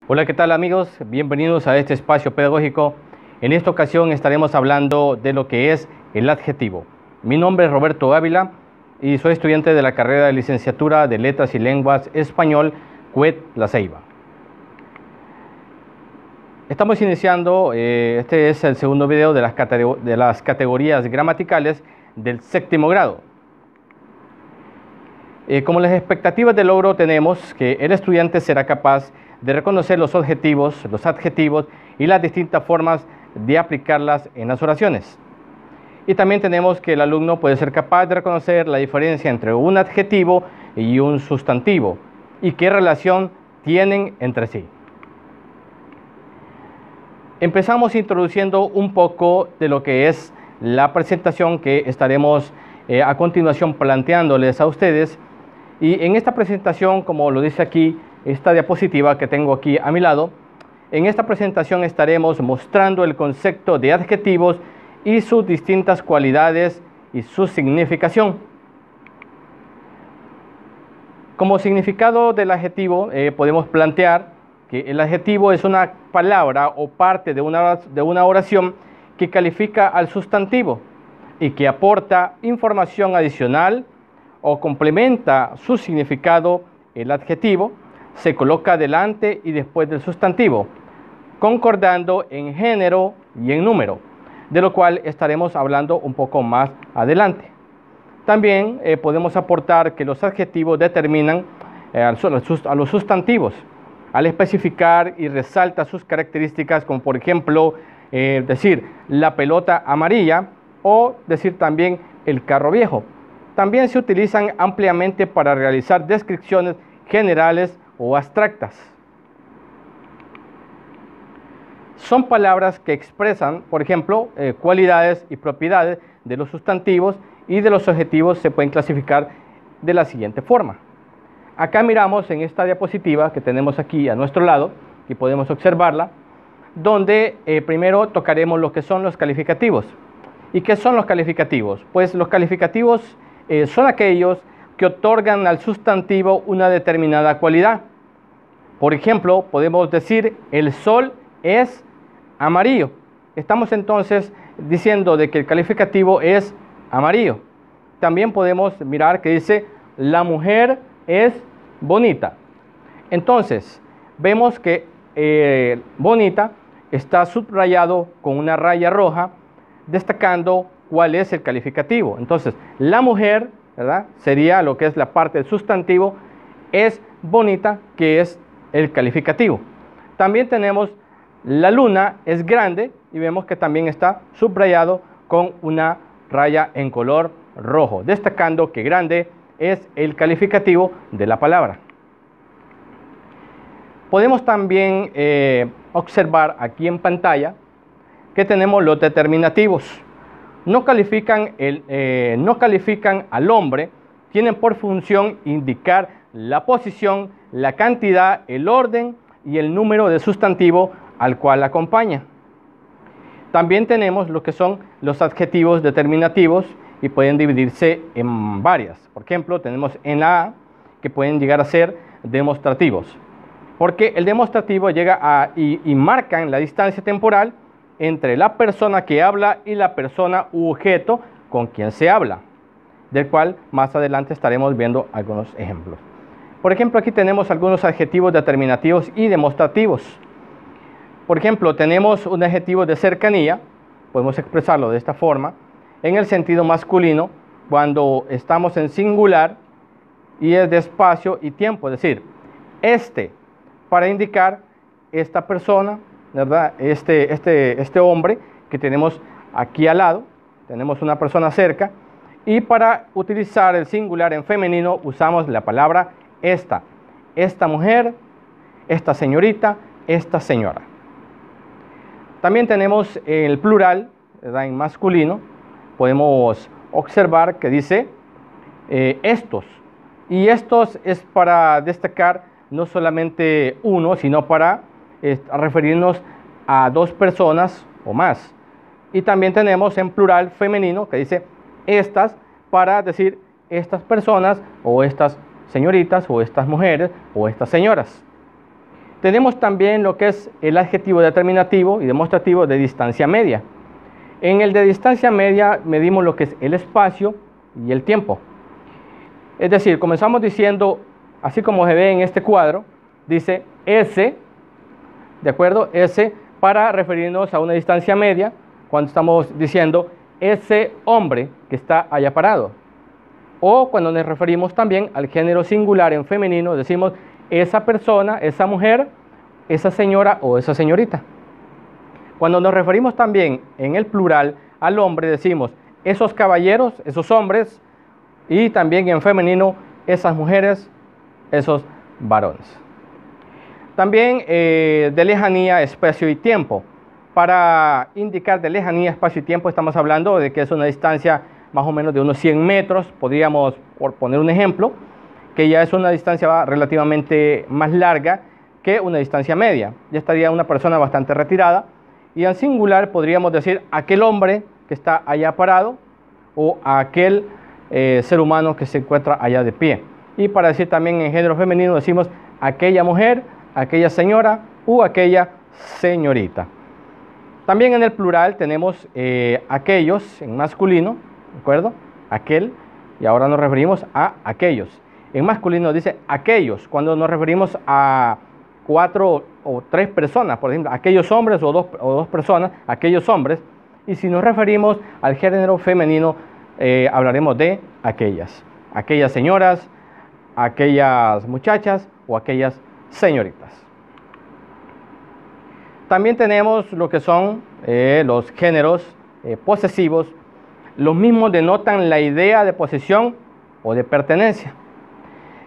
Hola, ¿qué tal amigos? Bienvenidos a este espacio pedagógico. En esta ocasión estaremos hablando de lo que es el adjetivo. Mi nombre es Roberto Ávila y soy estudiante de la carrera de licenciatura de Letras y Lenguas Español, CUET La Ceiba. Estamos iniciando, este es el segundo video de las categorías gramaticales del séptimo grado. Como las expectativas de logro tenemos que el estudiante será capaz de reconocer los adjetivos y las distintas formas de aplicarlas en las oraciones. Y también tenemos que el alumno puede ser capaz de reconocer la diferencia entre un adjetivo y un sustantivo y qué relación tienen entre sí. Empezamos introduciendo un poco de lo que es la presentación que estaremos a continuación planteándoles a ustedes. Y en esta presentación, como lo dice aquí, esta diapositiva que tengo aquí a mi lado, en esta presentación estaremos mostrando el concepto de adjetivos y sus distintas cualidades y su significación. Como significado del adjetivo, podemos plantear que el adjetivo es una palabra o parte de una oración que califica al sustantivo y que aporta información adicional o complementa su significado. El adjetivo se coloca delante y después del sustantivo, concordando en género y en número, de lo cual estaremos hablando un poco más adelante. También podemos aportar que los adjetivos determinan a los sustantivos, al especificar y resalta sus características, como por ejemplo decir la pelota amarilla o decir también el carro viejo. También se utilizan ampliamente para realizar descripciones generales o abstractas. Son palabras que expresan, por ejemplo, cualidades y propiedades de los sustantivos, y de los adjetivos se pueden clasificar de la siguiente forma. Acá miramos en esta diapositiva que tenemos aquí a nuestro lado y podemos observarla, donde primero tocaremos lo que son los calificativos. ¿Y qué son los calificativos? Pues los calificativos son aquellos que otorgan al sustantivo una determinada cualidad. Por ejemplo, podemos decir el sol es amarillo. Estamos entonces diciendo de que el calificativo es amarillo. También podemos mirar que dice la mujer es bonita. Entonces vemos que bonita está subrayado con una raya roja, destacando cuál es el calificativo. Entonces la mujer, ¿verdad?, sería lo que es la parte del sustantivo, es bonita, que es el calificativo. También tenemos la luna es grande y vemos que también está subrayado con una raya en color rojo, destacando que grande es el calificativo de la palabra. Podemos también observar aquí en pantalla que tenemos los determinativos. No califican al hombre, tienen por función indicar la posición, la cantidad, el orden y el número de sustantivo al cual acompaña. También tenemos lo que son los adjetivos determinativos y pueden dividirse en varias. Por ejemplo, tenemos en la A que pueden llegar a ser demostrativos, porque el demostrativo llega y marcan la distancia temporal entre la persona que habla y la persona u objeto con quien se habla, del cual más adelante estaremos viendo algunos ejemplos. Por ejemplo, aquí tenemos algunos adjetivos determinativos y demostrativos. Por ejemplo, tenemos un adjetivo de cercanía, podemos expresarlo de esta forma, en el sentido masculino, cuando estamos en singular y es de espacio y tiempo, es decir, para indicar esta persona, ¿verdad?, este hombre que tenemos aquí al lado, tenemos una persona cerca, y para utilizar el singular en femenino usamos la palabra esta mujer, esta señorita, esta señora. También tenemos el plural, ¿verdad?, en masculino, podemos observar que dice estos, y estos es para destacar no solamente uno, sino para referirnos a dos personas o más. Y también tenemos en plural femenino que dice estas, para decir estas personas o estas señoritas o estas mujeres o estas señoras. Tenemos también lo que es el adjetivo determinativo y demostrativo de distancia media. En el de distancia media medimos lo que es el espacio y el tiempo. Es decir, comenzamos diciendo, así como se ve en este cuadro, dice S, ¿de acuerdo? S para referirnos a una distancia media, cuando estamos diciendo ese hombre que está allá parado. O cuando nos referimos también al género singular en femenino, decimos esa persona, esa mujer, esa señora o esa señorita. Cuando nos referimos también en el plural al hombre, decimos esos caballeros, esos hombres, y también en femenino esas mujeres, esos varones. También de lejanía, espacio y tiempo. Para indicar de lejanía, espacio y tiempo estamos hablando de que es una distancia más o menos de unos 100 metros, podríamos, por poner un ejemplo, que ya es una distancia relativamente más larga que una distancia media. Ya estaría una persona bastante retirada. Y en singular podríamos decir aquel hombre que está allá parado o aquel ser humano que se encuentra allá de pie. Y para decir también en género femenino decimos aquella mujer, aquella señora o aquella señorita. También en el plural tenemos aquellos en masculino, ¿de acuerdo? Aquel, y ahora nos referimos a aquellos. En masculino dice aquellos, cuando nos referimos a 4 o 3 personas, por ejemplo, aquellos hombres o dos personas, aquellos hombres. Y si nos referimos al género femenino, hablaremos de aquellas señoras, aquellas muchachas o aquellas señoritas. También tenemos lo que son los géneros posesivos. Los mismos denotan la idea de posesión o de pertenencia.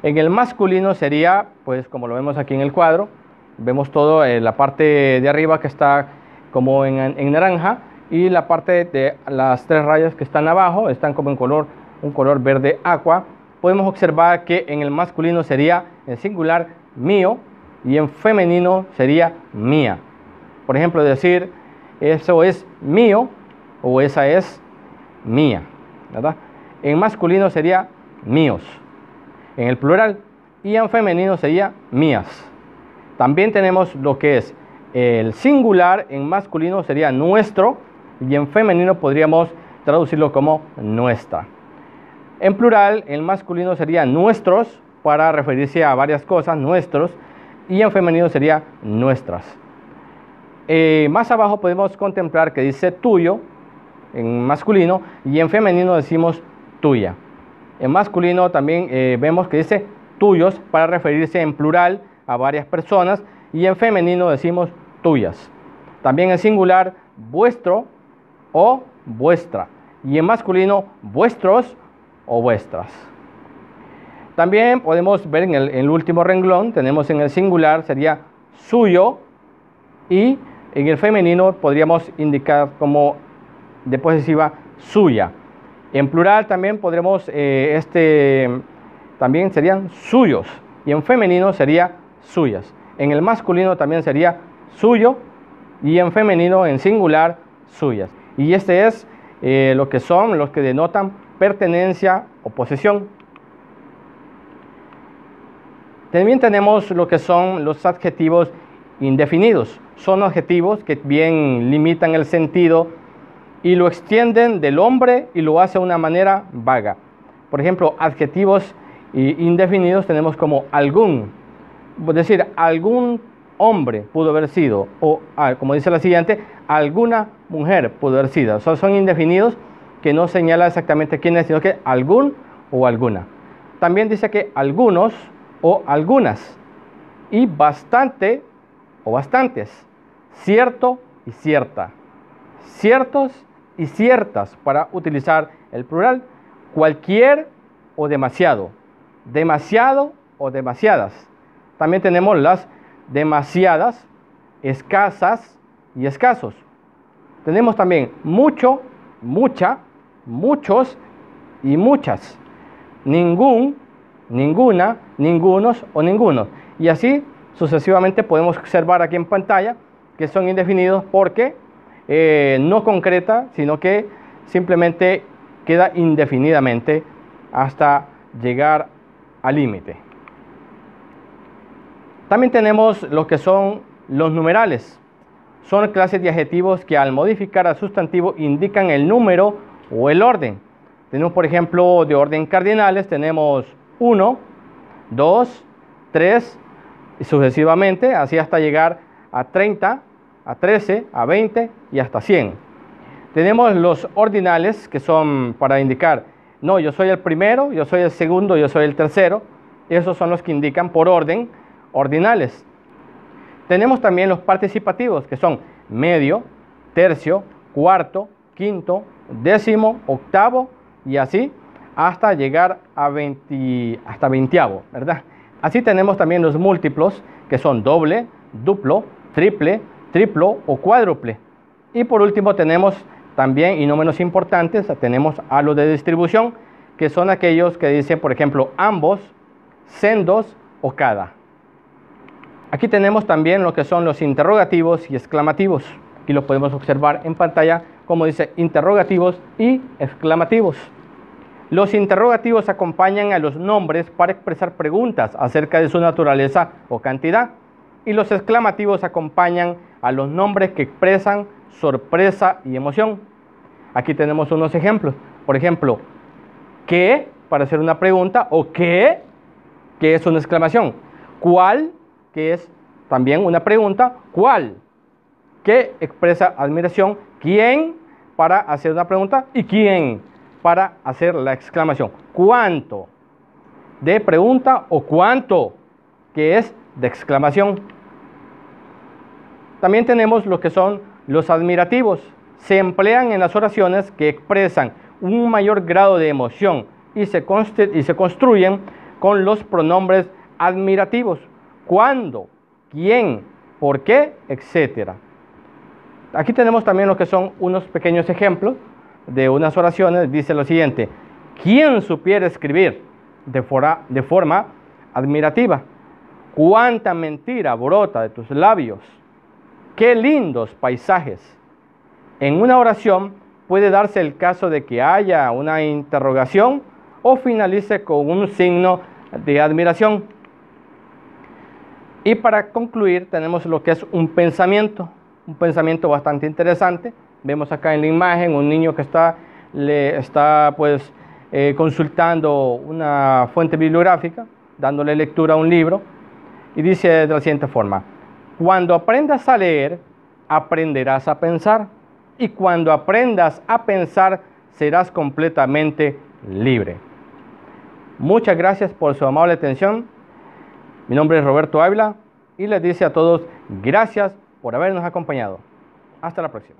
En el masculino sería, pues como lo vemos aquí en el cuadro, vemos todo la parte de arriba que está como en naranja y la parte de las 3 rayas que están abajo están como en un color verde aqua. Podemos observar que en el masculino sería en singular mío y en femenino sería mía. Por ejemplo, decir eso es mío o esa es mía, ¿verdad? En masculino sería míos en el plural y en femenino sería mías. También tenemos lo que es el singular, en masculino sería nuestro y en femenino podríamos traducirlo como nuestra. En plural, en masculino sería nuestros para referirse a varias cosas, nuestros, y en femenino sería nuestras. Más abajo podemos contemplar que dice tuyo en masculino y en femenino decimos tuya. En masculino también vemos que dice tuyos para referirse en plural a varias personas y en femenino decimos tuyas. También en singular vuestro o vuestra y en masculino vuestros o vuestras. También podemos ver en el último renglón, tenemos en el singular sería suyo y en el femenino podríamos indicar como de posesiva suya. En plural también podremos, también serían suyos y en femenino sería suyas. En el masculino también sería suyo y en femenino en singular suyas. Y este es lo que son los que denotan pertenencia o posesión. También tenemos lo que son los adjetivos indefinidos. Son adjetivos que bien limitan el sentido y lo extienden del hombre y lo hace de una manera vaga. Por ejemplo, adjetivos indefinidos tenemos como algún, es decir, algún hombre pudo haber sido, o como dice la siguiente, alguna mujer pudo haber sido. Son indefinidos que no señala exactamente quién es, sino que algún o alguna. También dice que algunos o algunas y bastante o bastantes, cierto y cierta, ciertos y ciertas para utilizar el plural, cualquier o demasiado, demasiado o demasiadas. También tenemos las demasiadas, escasas y escasos. Tenemos también mucho, mucha, muchos y muchas, ningún, ninguna, ningunos o ninguno. Y así sucesivamente podemos observar aquí en pantalla que son indefinidos porque no concreta, sino que simplemente queda indefinidamente hasta llegar al límite. También tenemos lo que son los numerales. Son clases de adjetivos que al modificar al sustantivo indican el número o el orden. Tenemos, por ejemplo, de orden cardinales, tenemos 1, 2, 3 y sucesivamente, así hasta llegar a 30, a 13, a 20 y hasta 100. Tenemos los ordinales, que son para indicar, no, yo soy el primero, yo soy el segundo, yo soy el tercero. Esos son los que indican por orden, ordinales. Tenemos también los participativos, que son medio, tercio, cuarto, quinto, décimo, octavo y así hasta llegar a 20, hasta veintiavo, ¿verdad? Así tenemos también los múltiplos, que son doble, duplo, triple, triplo o cuádruple. Y por último tenemos también, y no menos importantes, tenemos a los de distribución, que son aquellos que dicen, por ejemplo, ambos, sendos o cada. Aquí tenemos también lo que son los interrogativos y exclamativos. Aquí los podemos observar en pantalla, como dice interrogativos y exclamativos. Los interrogativos acompañan a los nombres para expresar preguntas acerca de su naturaleza o cantidad. Y los exclamativos acompañan a los nombres que expresan sorpresa y emoción. Aquí tenemos unos ejemplos. Por ejemplo, ¿qué? Para hacer una pregunta, o ¿qué? Que es una exclamación. ¿Cuál? Que es también una pregunta. ¿Cuál? Que expresa admiración. ¿Quién? Para hacer una pregunta. ¿Y quién? Para hacer la exclamación. ¿Cuánto? De pregunta, o cuánto, que es de exclamación. También tenemos lo que son los admirativos. Se emplean en las oraciones que expresan un mayor grado de emoción y se construyen con los pronombres admirativos. ¿Cuándo? ¿Quién? ¿Por qué? Etcétera. Aquí tenemos también lo que son unos pequeños ejemplos de unas oraciones. Dice lo siguiente: ¿quién supiera escribir de forma admirativa? ¿Cuánta mentira brota de tus labios? ¡Qué lindos paisajes! En una oración puede darse el caso de que haya una interrogación o finalice con un signo de admiración. Y para concluir tenemos lo que es un pensamiento bastante interesante. Vemos acá en la imagen un niño que está consultando una fuente bibliográfica, dándole lectura a un libro, y dice de la siguiente forma: cuando aprendas a leer, aprenderás a pensar, y cuando aprendas a pensar, serás completamente libre. Muchas gracias por su amable atención. Mi nombre es Roberto Ávila y les dice a todos gracias por habernos acompañado. Hasta la próxima.